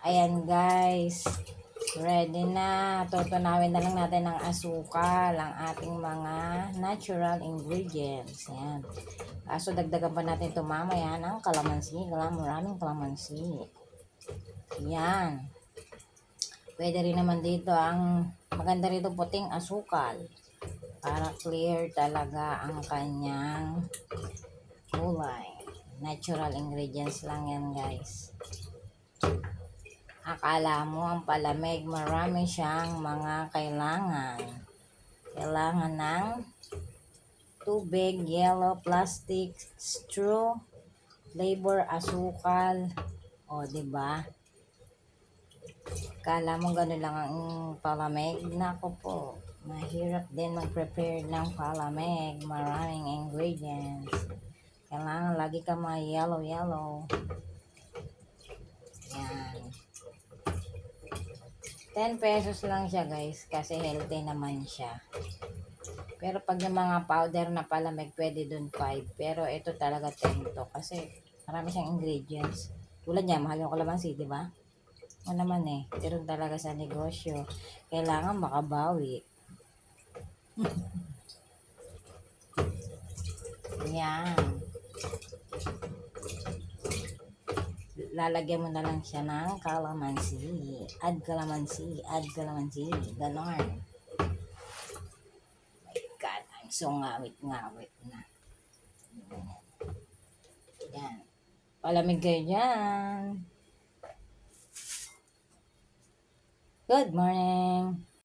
Ayan guys, ready na. Tutunawin na lang natin ng asukal ang ating mga natural ingredients. Ayan. Kaso dagdagan pa natin ito mamaya ng kalamansi. Maraming kalamansi. Ayan. Pwede rin naman dito ang maganda rito puting asukal. Para clear talaga ang kanyang kulay. Natural ingredients lang yan guys. Akala mo ang palamig, marami siyang mga kailangan. Kailangan ng tubig, yellow, plastic, straw, flavor, asukal. O, diba? Akala mo gano'n lang ang palamig? Nako po, mahirap din mag-prepare ng palamig. Maraming ingredients. Kailangan lagi ka mga yellow. Yan. 10 pesos lang siya guys kasi healthy naman siya. Pero pag yung mga powder na palamig pwede dun 5. Pero ito talaga 10 to kasi marami siyang ingredients. Tulad niya, mahal yung kalamansi, di ba? O naman pero talaga sa negosyo, kailangan makabawi. Yan. Lalagyan mo na lang siya ng kalamansi. Add kalamansi. Ganon. My God, I'm so ngawit na. Yan. Palamig kayo dyan. Good morning.